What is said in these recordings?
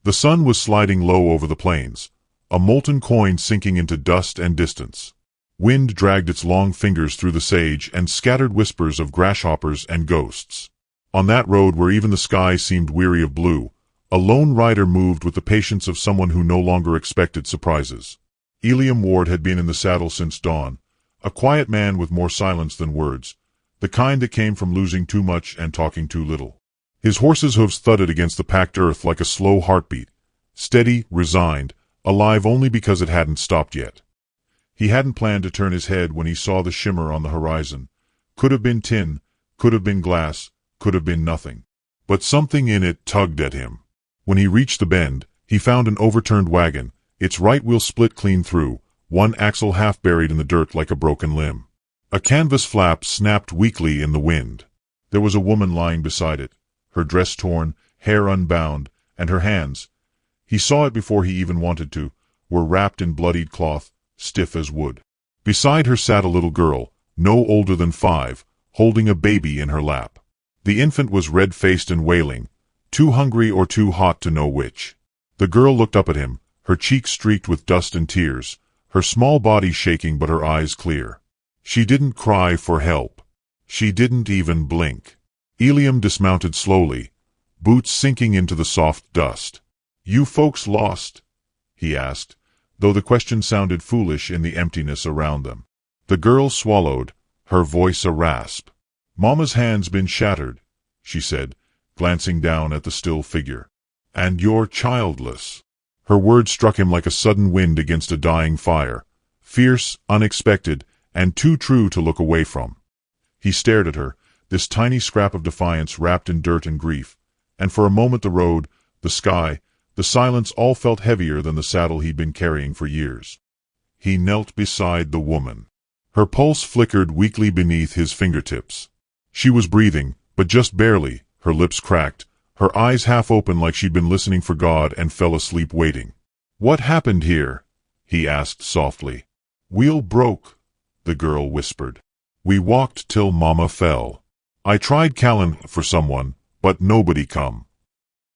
The sun was sliding low over the plains, a molten coin sinking into dust and distance. Wind dragged its long fingers through the sage and scattered whispers of grasshoppers and ghosts. On that road where even the sky seemed weary of blue, a lone rider moved with the patience of someone who no longer expected surprises. Eliam Ward had been in the saddle since dawn, a quiet man with more silence than words, the kind that came from losing too much and talking too little. His horse's hooves thudded against the packed earth like a slow heartbeat, steady, resigned, alive only because it hadn't stopped yet. He hadn't planned to turn his head when he saw the shimmer on the horizon. Could have been tin, could have been glass, could have been nothing. But something in it tugged at him. When he reached the bend, he found an overturned wagon, its right wheel split clean through, one axle half buried in the dirt like a broken limb. A canvas flap snapped weakly in the wind. There was a woman lying beside it, her dress torn, hair unbound, and her hands, he saw it before he even wanted to, were wrapped in bloodied cloth, stiff as wood. Beside her sat a little girl, no older than 5, holding a baby in her lap. The infant was red-faced and wailing, too hungry or too hot to know which. The girl looked up at him, her cheeks streaked with dust and tears, her small body shaking but her eyes clear. She didn't cry for help. She didn't even blink. Eliam dismounted slowly, boots sinking into the soft dust. "You folks lost?" he asked, though the question sounded foolish in the emptiness around them. The girl swallowed, her voice a rasp. "Mama's hand's been shattered," she said, glancing down at the still figure. "And you're childless." Her words struck him like a sudden wind against a dying fire, fierce, unexpected, and too true to look away from. He stared at her, this tiny scrap of defiance wrapped in dirt and grief, and for a moment the road, the sky, the silence all felt heavier than the saddle he'd been carrying for years. He knelt beside the woman. Her pulse flickered weakly beneath his fingertips. She was breathing, but just barely, her lips cracked, her eyes half open like she'd been listening for God and fell asleep waiting. "What happened here?" he asked softly. "Wheel broke," the girl whispered. "We walked till Mama fell. I tried callin' for someone, but nobody come."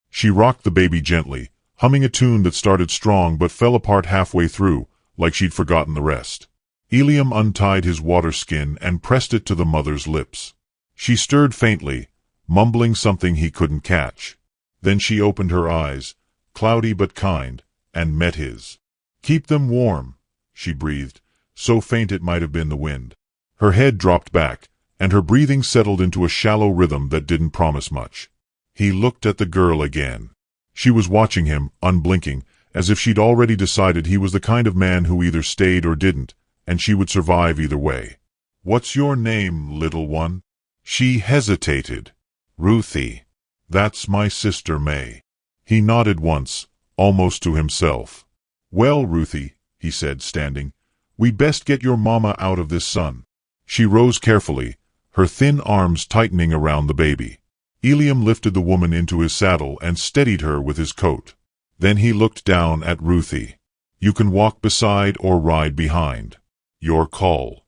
She rocked the baby gently, humming a tune that started strong but fell apart halfway through, like she'd forgotten the rest. Eliam untied his water skin and pressed it to the mother's lips. She stirred faintly, mumbling something he couldn't catch. Then she opened her eyes, cloudy but kind, and met his. "Keep them warm," she breathed, so faint it might have been the wind. Her head dropped back, and her breathing settled into a shallow rhythm that didn't promise much. He looked at the girl again. She was watching him, unblinking, as if she'd already decided he was the kind of man who either stayed or didn't, and she would survive either way. "What's your name, little one?" She hesitated. "Ruthie. That's my sister May." He nodded once, almost to himself. "Well, Ruthie," he said, standing, "we'd best get your mama out of this sun." She rose carefully, her thin arms tightening around the baby. Eliam lifted the woman into his saddle and steadied her with his coat. Then he looked down at Ruthie. "You can walk beside or ride behind. Your call."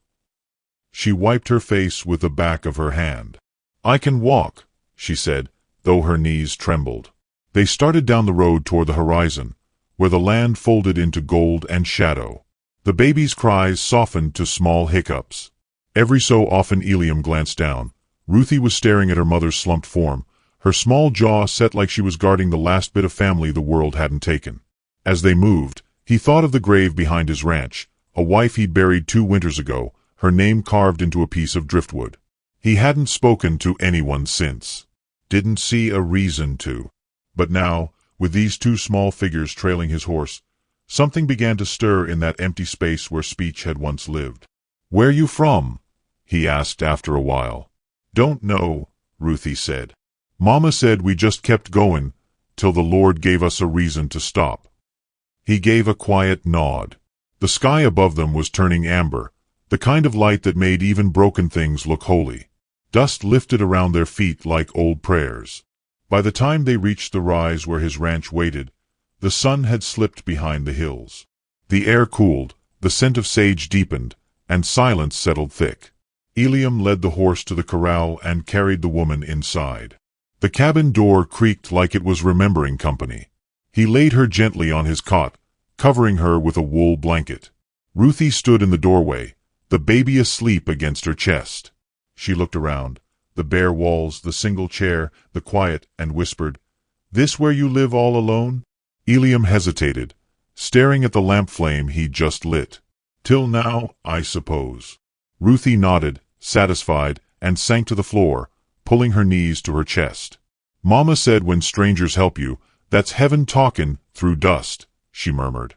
She wiped her face with the back of her hand. "I can walk," she said, though her knees trembled. They started down the road toward the horizon, where the land folded into gold and shadow. The baby's cries softened to small hiccups. Every so often Eliam glanced down. Ruthie was staring at her mother's slumped form, her small jaw set like she was guarding the last bit of family the world hadn't taken. As they moved, he thought of the grave behind his ranch, a wife he'd buried 2 winters ago, her name carved into a piece of driftwood. He hadn't spoken to anyone since. Didn't see a reason to. But now, with these 2 small figures trailing his horse, something began to stir in that empty space where speech had once lived. "Where you from?" he asked after a while. "Don't know," Ruthie said. "Mama said we just kept going, till the Lord gave us a reason to stop." He gave a quiet nod. The sky above them was turning amber, the kind of light that made even broken things look holy. Dust lifted around their feet like old prayers. By the time they reached the rise where his ranch waited, the sun had slipped behind the hills. The air cooled, the scent of sage deepened, and silence settled thick. Eliam led the horse to the corral and carried the woman inside. The cabin door creaked like it was remembering company. He laid her gently on his cot, covering her with a wool blanket. Ruthie stood in the doorway, the baby asleep against her chest. She looked around, the bare walls, the single chair, the quiet, and whispered, "This where you live all alone?" Eliam hesitated, staring at the lamp flame he'd just lit. "Till now, I suppose." Ruthie nodded, satisfied, and sank to the floor, pulling her knees to her chest. "Mama said when strangers help you, that's heaven talkin' through dust," she murmured.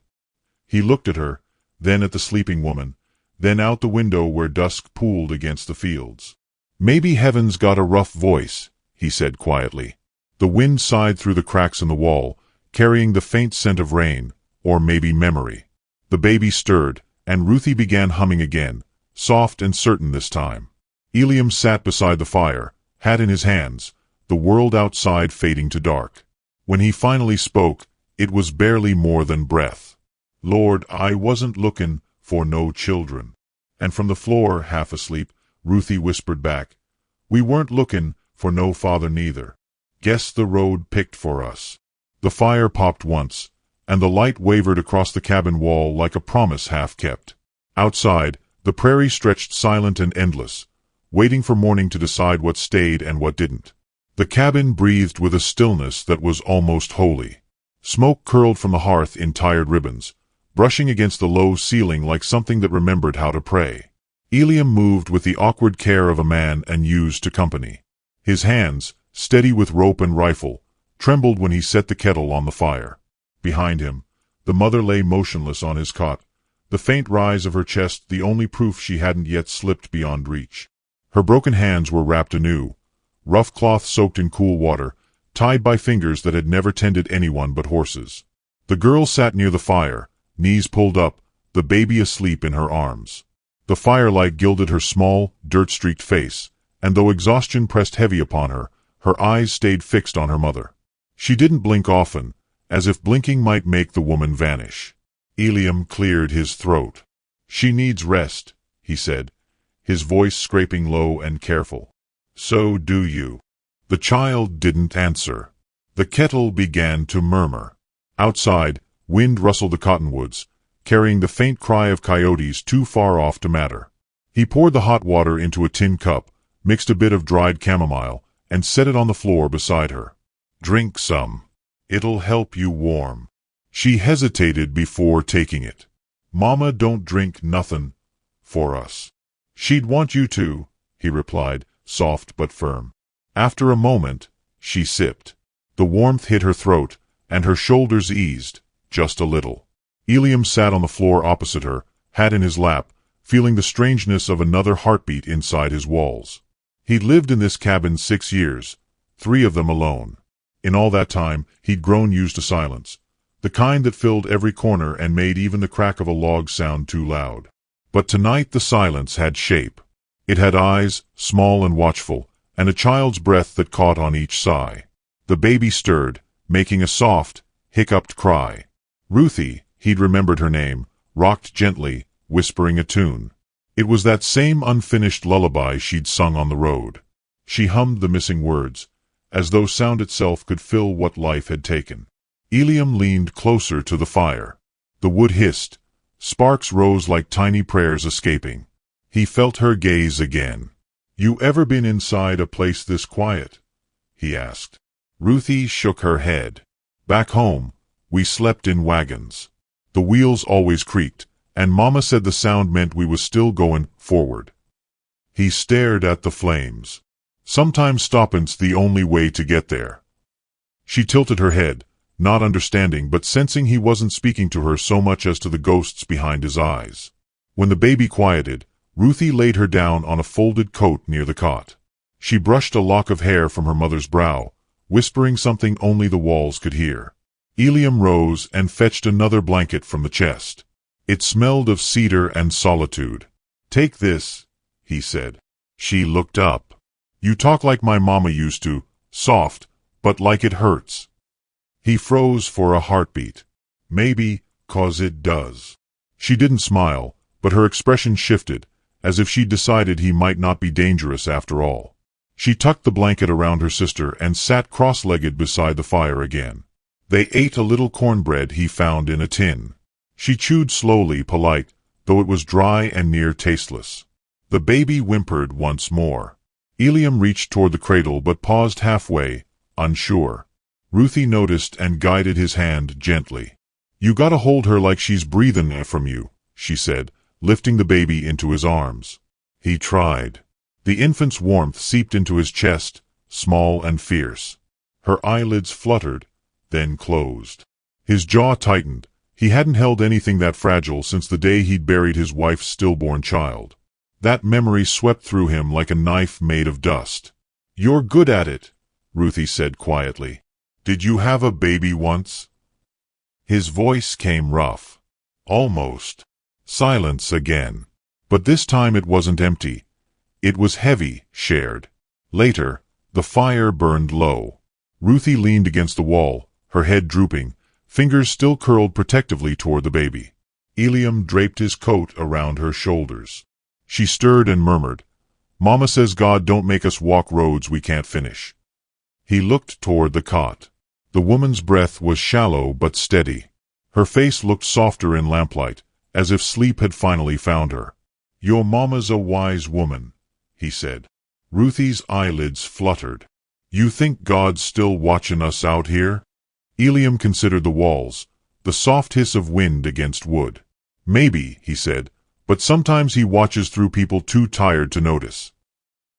He looked at her, then at the sleeping woman, then out the window where dusk pooled against the fields. "Maybe heaven's got a rough voice," he said quietly. The wind sighed through the cracks in the wall, carrying the faint scent of rain, or maybe memory. The baby stirred, and Ruthie began humming again, soft and certain this time. Eliam sat beside the fire, hat in his hands, the world outside fading to dark. When he finally spoke, it was barely more than breath. "Lord, I wasn't lookin' for no children." And from the floor, half asleep, Ruthie whispered back, "We weren't lookin' for no father neither. Guess the road picked for us." The fire popped once, and the light wavered across the cabin wall like a promise half kept. Outside, the prairie stretched silent and endless, waiting for morning to decide what stayed and what didn't. The cabin breathed with a stillness that was almost holy. Smoke curled from the hearth in tired ribbons, brushing against the low ceiling like something that remembered how to pray. Eliam moved with the awkward care of a man unused to company. His hands, steady with rope and rifle, trembled when he set the kettle on the fire. Behind him, the mother lay motionless on his cot, the faint rise of her chest the only proof she hadn't yet slipped beyond reach. Her broken hands were wrapped anew, rough cloth soaked in cool water, tied by fingers that had never tended anyone but horses. The girl sat near the fire, knees pulled up, the baby asleep in her arms. The firelight gilded her small, dirt-streaked face, and though exhaustion pressed heavy upon her, her eyes stayed fixed on her mother. She didn't blink often, as if blinking might make the woman vanish. Eliam cleared his throat. "She needs rest," he said, his voice scraping low and careful. "So do you." The child didn't answer. The kettle began to murmur. Outside, wind rustled the cottonwoods, carrying the faint cry of coyotes too far off to matter. He poured the hot water into a tin cup, mixed a bit of dried chamomile, and set it on the floor beside her. "Drink some. It'll help you warm." She hesitated before taking it. "Mama don't drink nothin' for us." "She'd want you to," he replied, soft but firm. After a moment, she sipped. The warmth hit her throat, and her shoulders eased, just a little. Eliam sat on the floor opposite her, hat in his lap, feeling the strangeness of another heartbeat inside his walls. He'd lived in this cabin 6 years, 3 of them alone. In all that time, he'd grown used to silence, the kind that filled every corner and made even the crack of a log sound too loud. But tonight the silence had shape. It had eyes, small and watchful, and a child's breath that caught on each sigh. The baby stirred, making a soft, hiccuped cry. Ruthie, he'd remembered her name, rocked gently, whispering a tune. It was that same unfinished lullaby she'd sung on the road. She hummed the missing words, as though sound itself could fill what life had taken. Eliam leaned closer to the fire. The wood hissed. Sparks rose like tiny prayers escaping. He felt her gaze again. "You ever been inside a place this quiet?" he asked. Ruthie shook her head. "Back home, we slept in wagons. The wheels always creaked, and Mama said the sound meant we was still going forward." He stared at the flames. "Sometimes stoppin's the only way to get there." She tilted her head, not understanding but sensing he wasn't speaking to her so much as to the ghosts behind his eyes. When the baby quieted, Ruthie laid her down on a folded coat near the cot. She brushed a lock of hair from her mother's brow, whispering something only the walls could hear. Eliam rose and fetched another blanket from the chest. It smelled of cedar and solitude. "Take this," he said. She looked up. "You talk like my mama used to, soft, but like it hurts." He froze for a heartbeat. "Maybe, 'cause it does." She didn't smile, but her expression shifted, as if she'd decided he might not be dangerous after all. She tucked the blanket around her sister and sat cross-legged beside the fire again. They ate a little cornbread he found in a tin. She chewed slowly, polite, though it was dry and near tasteless. The baby whimpered once more. Eliam reached toward the cradle but paused halfway, unsure. Ruthie noticed and guided his hand gently. "You gotta hold her like she's breathin' from you," she said, lifting the baby into his arms. He tried. The infant's warmth seeped into his chest, small and fierce. Her eyelids fluttered, then closed. His jaw tightened. He hadn't held anything that fragile since the day he'd buried his wife's stillborn child. That memory swept through him like a knife made of dust. "You're good at it," Ruthie said quietly. "Did you have a baby once?" His voice came rough. Almost. Silence again. But this time it wasn't empty. It was heavy, shared. Later, the fire burned low. Ruthie leaned against the wall, her head drooping, fingers still curled protectively toward the baby. Eliam draped his coat around her shoulders. She stirred and murmured, "Mama says God don't make us walk roads we can't finish." He looked toward the cot. The woman's breath was shallow but steady. Her face looked softer in lamplight, as if sleep had finally found her. "Your mama's a wise woman," he said. Ruthie's eyelids fluttered. "You think God's still watching us out here?" Eliam considered the walls, the soft hiss of wind against wood. "Maybe," he said, "but sometimes he watches through people too tired to notice."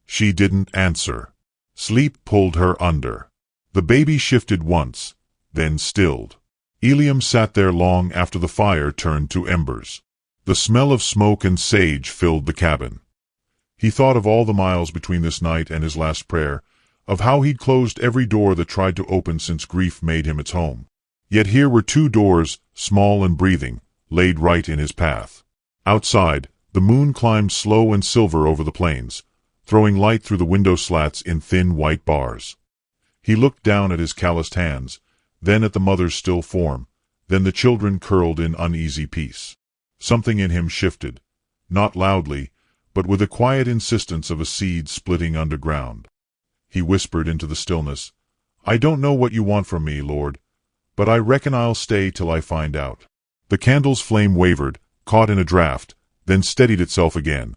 She didn't answer. Sleep pulled her under. The baby shifted once, then stilled. Eliam sat there long after the fire turned to embers. The smell of smoke and sage filled the cabin. He thought of all the miles between this night and his last prayer, of how he'd closed every door that tried to open since grief made him its home. Yet here were two doors, small and breathing, laid right in his path. Outside, the moon climbed slow and silver over the plains, throwing light through the window slats in thin white bars. He looked down at his calloused hands, then at the mother's still form, then the children curled in uneasy peace. Something in him shifted, not loudly, but with the quiet insistence of a seed splitting underground. He whispered into the stillness, "I don't know what you want from me, Lord, but I reckon I'll stay till I find out." The candle's flame wavered, caught in a draft, then steadied itself again.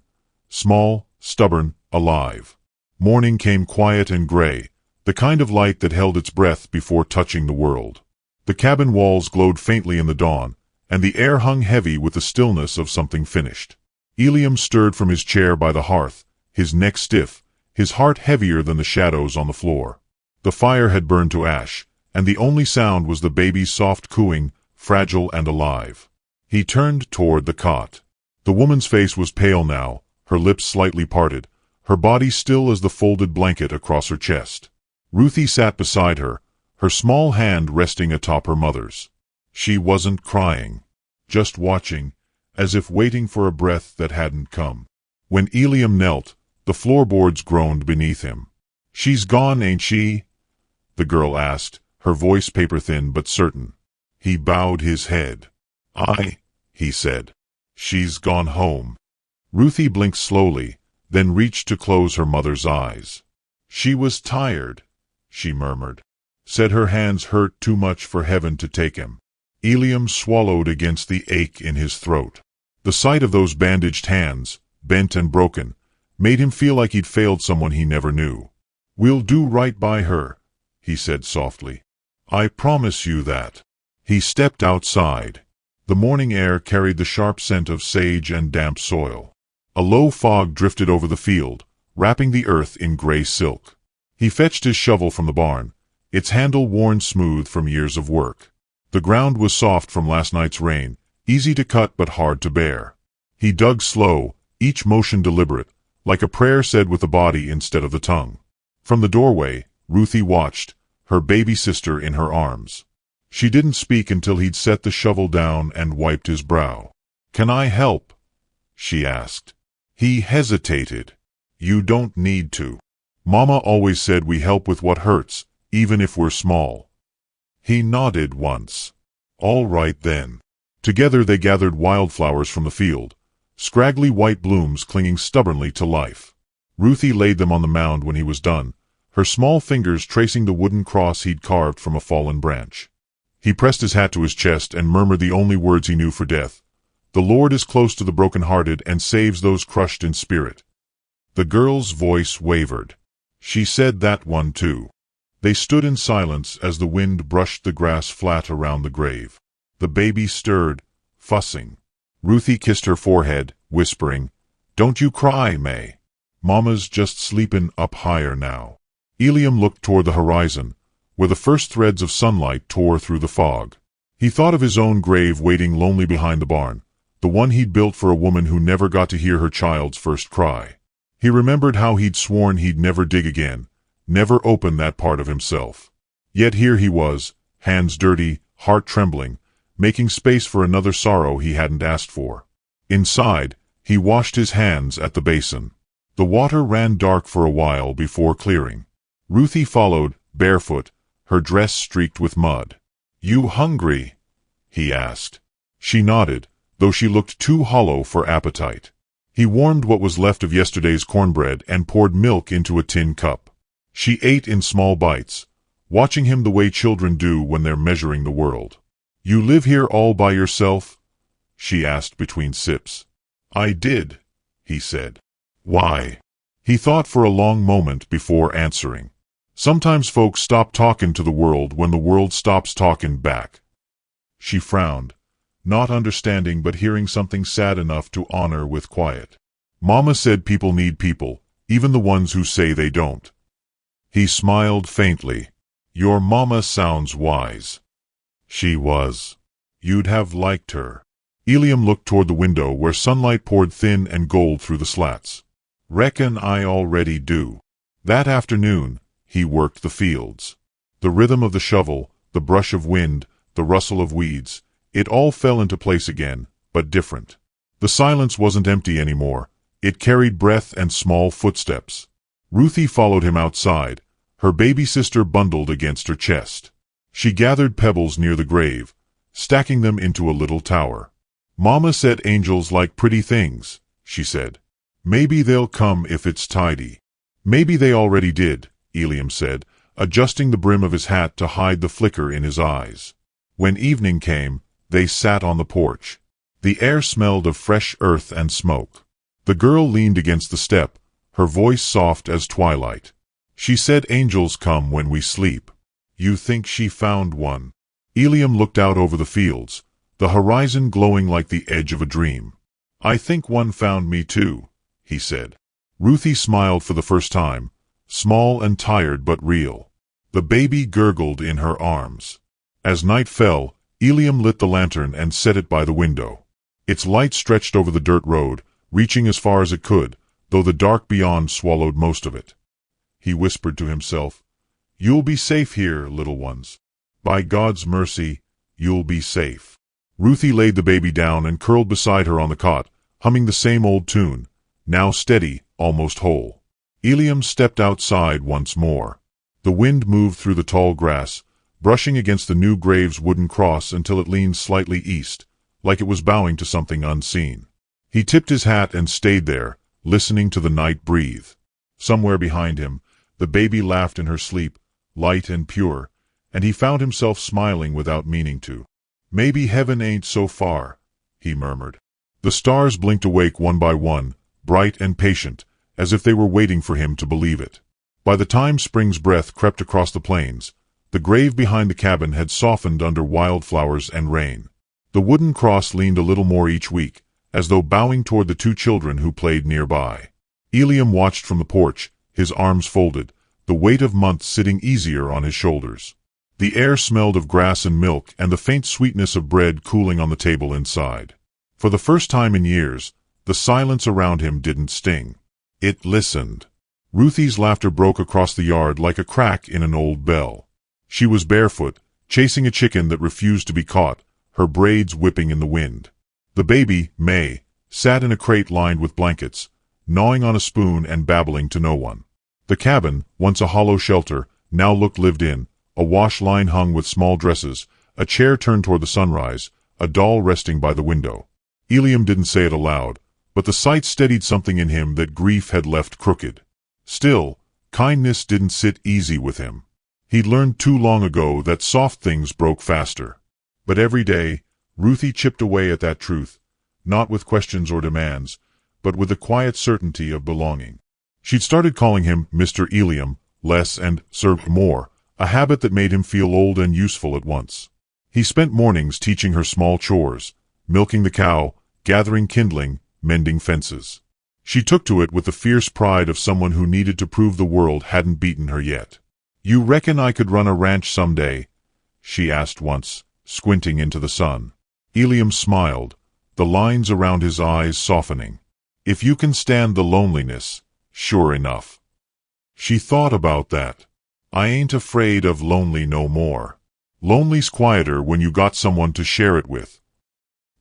Small, stubborn, alive. Morning came quiet and gray, the kind of light that held its breath before touching the world. The cabin walls glowed faintly in the dawn, and the air hung heavy with the stillness of something finished. Eliam stirred from his chair by the hearth, his neck stiff, his heart heavier than the shadows on the floor. The fire had burned to ash, and the only sound was the baby's soft cooing, fragile and alive. He turned toward the cot. The woman's face was pale now, her lips slightly parted, her body still as the folded blanket across her chest. Ruthie sat beside her, her small hand resting atop her mother's. She wasn't crying, just watching, as if waiting for a breath that hadn't come. When Eliam knelt, the floorboards groaned beneath him. "She's gone, ain't she?" the girl asked, her voice paper-thin but certain. He bowed his head. "Aye," he said. "She's gone home." Ruthie blinked slowly, then reached to close her mother's eyes. "She was tired," she murmured. Said her hands hurt too much for heaven to take him. Eliam swallowed against the ache in his throat. The sight of those bandaged hands, bent and broken, made him feel like he'd failed someone he never knew. "We'll do right by her," he said softly. "I promise you that." He stepped outside. The morning air carried the sharp scent of sage and damp soil. A low fog drifted over the field, wrapping the earth in gray silk. He fetched his shovel from the barn, its handle worn smooth from years of work. The ground was soft from last night's rain, easy to cut but hard to bear. He dug slow, each motion deliberate, like a prayer said with the body instead of the tongue. From the doorway, Ruthie watched, her baby sister in her arms. She didn't speak until he'd set the shovel down and wiped his brow. "Can I help?" she asked. He hesitated. "You don't need to. Mama always said we help with what hurts, even if we're small." He nodded once. "All right then." Together they gathered wildflowers from the field, scraggly white blooms clinging stubbornly to life. Ruthie laid them on the mound when he was done, her small fingers tracing the wooden cross he'd carved from a fallen branch. He pressed his hat to his chest and murmured the only words he knew for death. "The Lord is close to the broken-hearted and saves those crushed in spirit." The girl's voice wavered. She said that one too. They stood in silence as the wind brushed the grass flat around the grave. The baby stirred, fussing. Ruthie kissed her forehead, whispering, "Don't you cry, May. Mama's just sleepin' up higher now." Eliam looked toward the horizon, where the first threads of sunlight tore through the fog. He thought of his own grave waiting lonely behind the barn, the one he'd built for a woman who never got to hear her child's first cry. He remembered how he'd sworn he'd never dig again, never open that part of himself. Yet here he was, hands dirty, heart trembling, making space for another sorrow he hadn't asked for. Inside, he washed his hands at the basin. The water ran dark for a while before clearing. Ruthie followed, barefoot, her dress streaked with mud. "You hungry?" he asked. She nodded, though she looked too hollow for appetite. He warmed what was left of yesterday's cornbread and poured milk into a tin cup. She ate in small bites, watching him the way children do when they're measuring the world. "You live here all by yourself?" she asked between sips. "I did," he said. "Why?" He thought for a long moment before answering. Sometimes folks stop talking to the world when the world stops talking back. She frowned, not understanding but hearing something sad enough to honor with quiet. "Mama said people need people, even the ones who say they don't." He smiled faintly. "Your mama sounds wise." She was. You'd have liked her. Eliam looked toward the window where sunlight poured thin and gold through the slats. "Reckon I already do." That afternoon, he worked the fields. The rhythm of the shovel, the brush of wind, the rustle of weeds, it all fell into place again, but different. The silence wasn't empty anymore. It carried breath and small footsteps. Ruthie followed him outside, her baby sister bundled against her chest. She gathered pebbles near the grave, stacking them into a little tower. "Mama said angels like pretty things," she said. "Maybe they'll come if it's tidy." "Maybe they already did," Eliam said, adjusting the brim of his hat to hide the flicker in his eyes. When evening came, they sat on the porch. The air smelled of fresh earth and smoke. The girl leaned against the step, her voice soft as twilight. She said angels come when we sleep. You think she found one? Eliam looked out over the fields, the horizon glowing like the edge of a dream. "I think one found me too," he said. Ruthie smiled for the first time, small and tired but real. The baby gurgled in her arms. As night fell, Eliam lit the lantern and set it by the window. Its light stretched over the dirt road, reaching as far as it could, though the dark beyond swallowed most of it. He whispered to himself, "You'll be safe here, little ones. By God's mercy, you'll be safe." Ruthie laid the baby down and curled beside her on the cot, humming the same old tune, now steady, almost whole. Eliam stepped outside once more. The wind moved through the tall grass, brushing against the new grave's wooden cross until it leaned slightly east, like it was bowing to something unseen. He tipped his hat and stayed there, listening to the night breathe. Somewhere behind him, the baby laughed in her sleep, light and pure, and he found himself smiling without meaning to. "Maybe heaven ain't so far," he murmured. The stars blinked awake one by one, bright and patient, as if they were waiting for him to believe it. By the time spring's breath crept across the plains, the grave behind the cabin had softened under wildflowers and rain. The wooden cross leaned a little more each week, as though bowing toward the two children who played nearby. Eliam watched from the porch, his arms folded, the weight of months sitting easier on his shoulders. The air smelled of grass and milk and the faint sweetness of bread cooling on the table inside. For the first time in years, the silence around him didn't sting. It listened. Ruthie's laughter broke across the yard like a crack in an old bell. She was barefoot, chasing a chicken that refused to be caught, her braids whipping in the wind. The baby, May, sat in a crate lined with blankets, gnawing on a spoon and babbling to no one. The cabin, once a hollow shelter, now looked lived in, a wash line hung with small dresses, a chair turned toward the sunrise, a doll resting by the window. Eliam didn't say it aloud, but the sight steadied something in him that grief had left crooked. Still, kindness didn't sit easy with him. He'd learned too long ago that soft things broke faster. But every day, Ruthie chipped away at that truth, not with questions or demands, but with the quiet certainty of belonging. She'd started calling him Mr. Eliam, less and Sir more, a habit that made him feel old and useful at once. He spent mornings teaching her small chores, milking the cow, gathering kindling, mending fences. She took to it with the fierce pride of someone who needed to prove the world hadn't beaten her yet. "You reckon I could run a ranch someday?" she asked once, squinting into the sun. Eliam smiled, the lines around his eyes softening. "If you can stand the loneliness, sure enough." She thought about that. "I ain't afraid of lonely no more. Lonely's quieter when you got someone to share it with."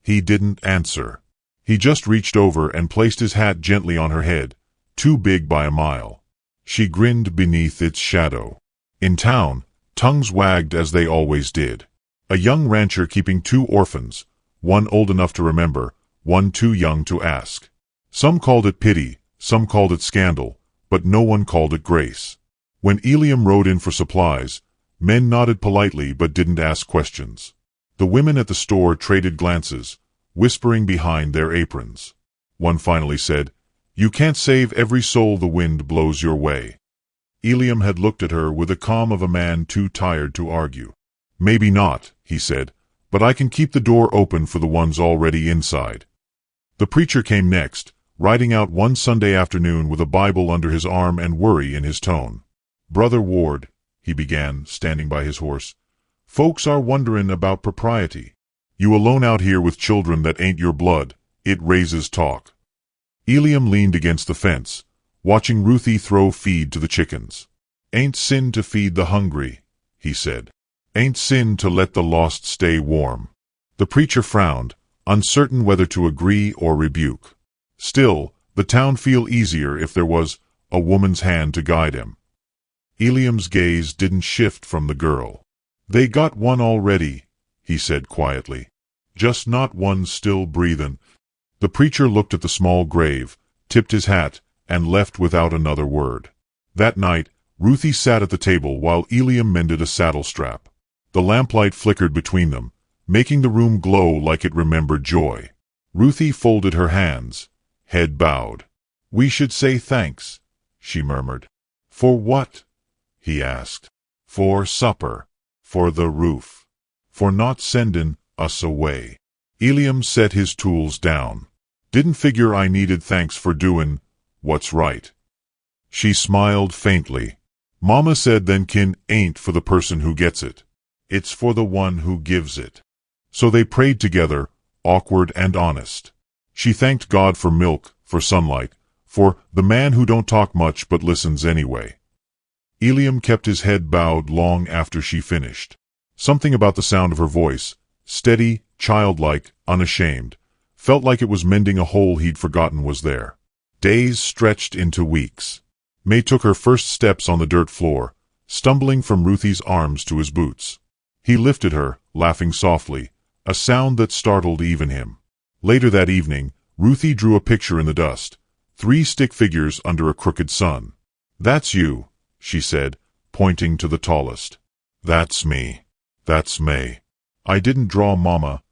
He didn't answer. He just reached over and placed his hat gently on her head, too big by a mile. She grinned beneath its shadow. In town, tongues wagged as they always did. A young rancher keeping 2 orphans, one old enough to remember, one too young to ask. Some called it pity, some called it scandal, but no one called it grace. When Eliam rode in for supplies, men nodded politely but didn't ask questions. The women at the store traded glances, whispering behind their aprons. One finally said, "You can't save every soul the wind blows your way." Eliam had looked at her with the calm of a man too tired to argue. "Maybe not," he said, "but I can keep the door open for the ones already inside." The preacher came next, riding out one Sunday afternoon with a Bible under his arm and worry in his tone. "Brother Ward," he began, standing by his horse, "folks are wonderin' about propriety. You alone out here with children that ain't your blood, it raises talk." Eliam leaned against the fence, watching Ruthie throw feed to the chickens. "Ain't sin to feed the hungry," he said. "Ain't sin to let the lost stay warm." The preacher frowned, uncertain whether to agree or rebuke. Still, the town feel easier if there was a woman's hand to guide him. Eliam's gaze didn't shift from the girl. "They got one already," he said quietly. "Just not one still breathin'." The preacher looked at the small grave, tipped his hat, and left without another word. That night, Ruthie sat at the table while Eliam mended a saddle strap. The lamplight flickered between them, making the room glow like it remembered joy. Ruthie folded her hands, head bowed. "We should say thanks," she murmured. "For what?" he asked. "For supper. For the roof. For not sendin' us away." Eliam set his tools down. "Didn't figure I needed thanks for doin' what's right." She smiled faintly. "Mama said then kin ain't for the person who gets it. It's for the one who gives it." So they prayed together, awkward and honest. She thanked God for milk, for sunlight, for the man who don't talk much but listens anyway. Eliam kept his head bowed long after she finished. Something about the sound of her voice, steady, childlike, unashamed, felt like it was mending a hole he'd forgotten was there. Days stretched into weeks. May took her first steps on the dirt floor, stumbling from Ruthie's arms to his boots. He lifted her, laughing softly, a sound that startled even him. Later that evening, Ruthie drew a picture in the dust, 3 stick figures under a crooked sun. "That's you," she said, pointing to the tallest. "That's me. That's May. I didn't draw Mama,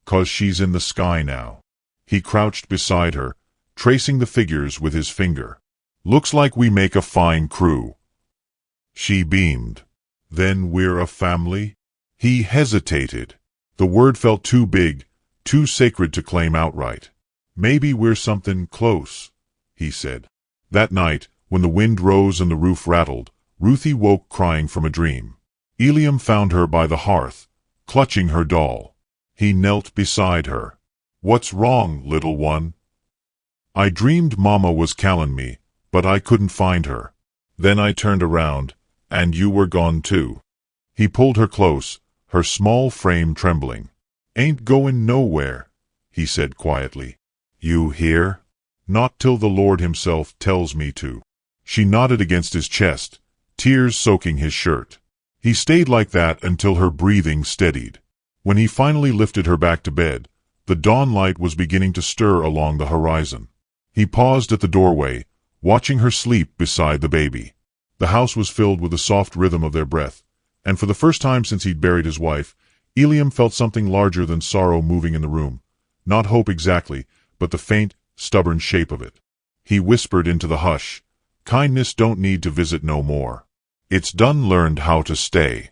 'cause she's in the sky now." He crouched beside her, tracing the figures with his finger. "Looks like we make a fine crew." She beamed. "Then we're a family?" He hesitated. The word felt too big, too sacred to claim outright. "Maybe we're something close," he said. That night, when the wind rose and the roof rattled, Ruthie woke crying from a dream. Eliam found her by the hearth, clutching her doll. He knelt beside her. "What's wrong, little one?" "I dreamed Mama was calling me, but I couldn't find her. Then I turned around, and you were gone too." He pulled her close, her small frame trembling. "Ain't goin' nowhere," he said quietly. "You hear? Not till the Lord himself tells me to." She nodded against his chest, tears soaking his shirt. He stayed like that until her breathing steadied. When he finally lifted her back to bed, the dawn light was beginning to stir along the horizon. He paused at the doorway, watching her sleep beside the baby. The house was filled with the soft rhythm of their breath, and for the first time since he'd buried his wife, Eliam felt something larger than sorrow moving in the room. Not hope exactly, but the faint, stubborn shape of it. He whispered into the hush, "Kindness don't need to visit no more. It's done learned how to stay."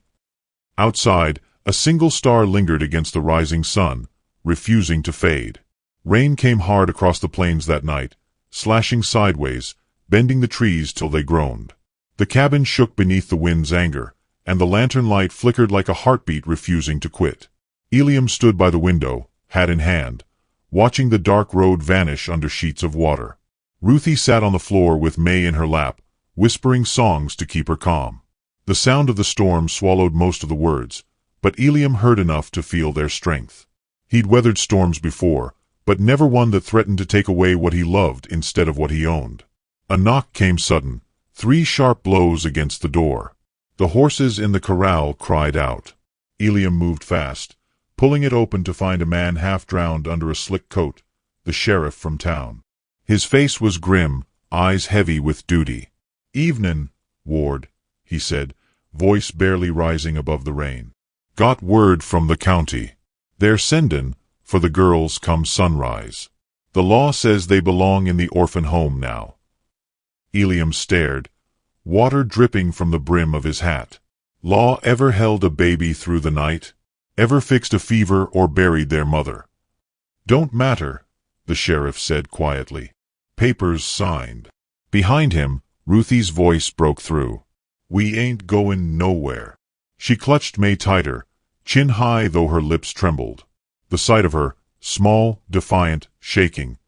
Outside, a single star lingered against the rising sun, refusing to fade. Rain came hard across the plains that night, slashing sideways, bending the trees till they groaned. The cabin shook beneath the wind's anger, and the lantern light flickered like a heartbeat refusing to quit. Eliam stood by the window, hat in hand, watching the dark road vanish under sheets of water. Ruthie sat on the floor with May in her lap, whispering songs to keep her calm. The sound of the storm swallowed most of the words, but Eliam heard enough to feel their strength. He'd weathered storms before, but never one that threatened to take away what he loved instead of what he owned. A knock came sudden, 3 sharp blows against the door. The horses in the corral cried out. Eliam moved fast, pulling it open to find a man half drowned under a slick coat, the sheriff from town. His face was grim, eyes heavy with duty. "Evenin', Ward," he said, voice barely rising above the rain. "Got word from the county. They're sendin' for the girls come sunrise. The law says they belong in the orphan home now." Eliam stared, water dripping from the brim of his hat. Law ever held a baby through the night? Ever fixed a fever or buried their mother? "Don't matter," the sheriff said quietly. "Papers signed." Behind him, Ruthie's voice broke through. "We ain't goin' nowhere." She clutched May tighter, chin high though her lips trembled. The sight of her, small, defiant, shaking,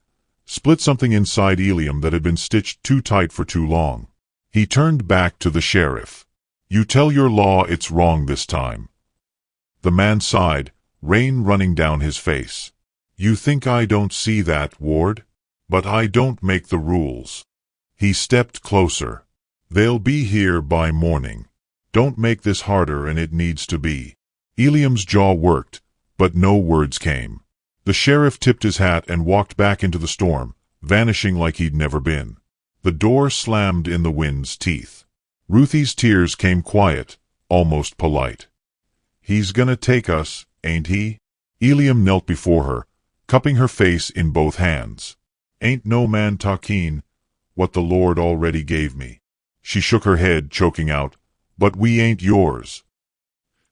split something inside Eliam that had been stitched too tight for too long. He turned back to the sheriff. "You tell your law it's wrong this time." The man sighed, rain running down his face. "You think I don't see that, Ward? But I don't make the rules." He stepped closer. "They'll be here by morning. Don't make this harder than it needs to be." Eliam's jaw worked, but no words came. The sheriff tipped his hat and walked back into the storm, vanishing like he'd never been. The door slammed in the wind's teeth. Ruthie's tears came quiet, almost polite. "He's gonna take us, ain't he?" Eliam knelt before her, cupping her face in both hands. "Ain't no man talkin' what the Lord already gave me." She shook her head, choking out, "But we ain't yours."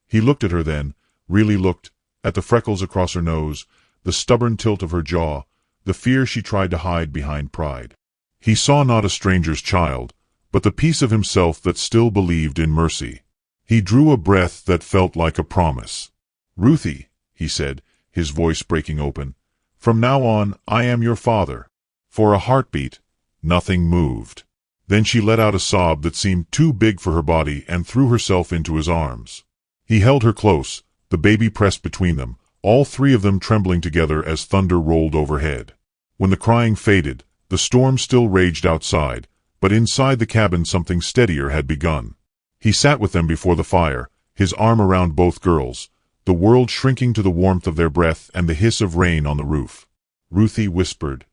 He looked at her then, really looked, at the freckles across her nose, the stubborn tilt of her jaw, the fear she tried to hide behind pride. He saw not a stranger's child, but the piece of himself that still believed in mercy. He drew a breath that felt like a promise. "Ruthie," he said, his voice breaking open, "from now on I am your father." For a heartbeat, nothing moved. Then she let out a sob that seemed too big for her body and threw herself into his arms. He held her close, the baby pressed between them, all 3 of them trembling together as thunder rolled overhead. When the crying faded, the storm still raged outside, but inside the cabin something steadier had begun. He sat with them before the fire, his arm around both girls, the world shrinking to the warmth of their breath and the hiss of rain on the roof. Ruthie whispered,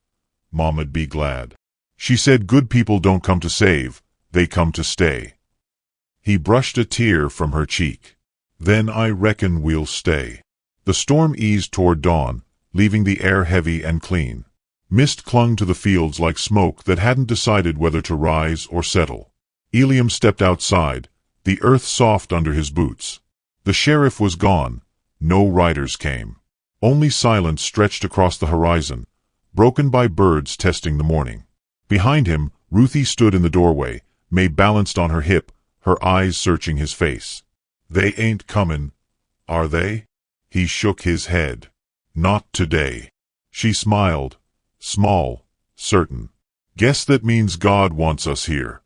"Mom'd be glad." She said, "Good people don't come to save, they come to stay." He brushed a tear from her cheek. "Then I reckon we'll stay." The storm eased toward dawn, leaving the air heavy and clean. Mist clung to the fields like smoke that hadn't decided whether to rise or settle. Eliam stepped outside, the earth soft under his boots. The sheriff was gone. No riders came. Only silence stretched across the horizon, broken by birds testing the morning. Behind him, Ruthie stood in the doorway, May balanced on her hip, her eyes searching his face. "They ain't comin', are they?" He shook his head. "Not today." She smiled, small, certain. "Guess that means God wants us here."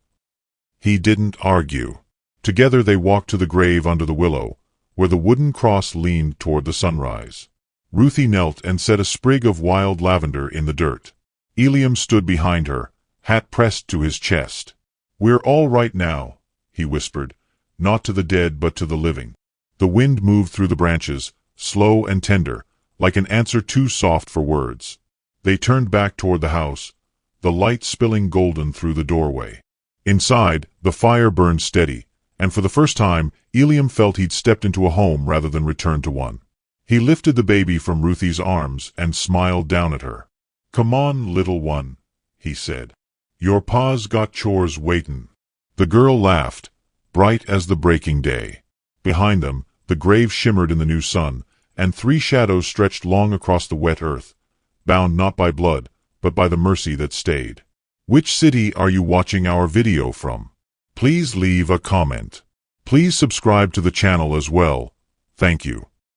He didn't argue. Together they walked to the grave under the willow, where the wooden cross leaned toward the sunrise. Ruthie knelt and set a sprig of wild lavender in the dirt. Eliam stood behind her, hat pressed to his chest. "We're all right now," he whispered, "not to the dead but to the living." The wind moved through the branches, slow and tender, like an answer too soft for words. They turned back toward the house, the light spilling golden through the doorway. Inside, the fire burned steady, and for the first time, Eliam felt he'd stepped into a home rather than returned to one. He lifted the baby from Ruthie's arms and smiled down at her. "Come on, little one," he said. "Your pa's got chores waitin'." The girl laughed, bright as the breaking day. Behind them, the grave shimmered in the new sun, and 3 shadows stretched long across the wet earth, bound not by blood, but by the mercy that stayed. Which city are you watching our video from? Please leave a comment. Please subscribe to the channel as well. Thank you.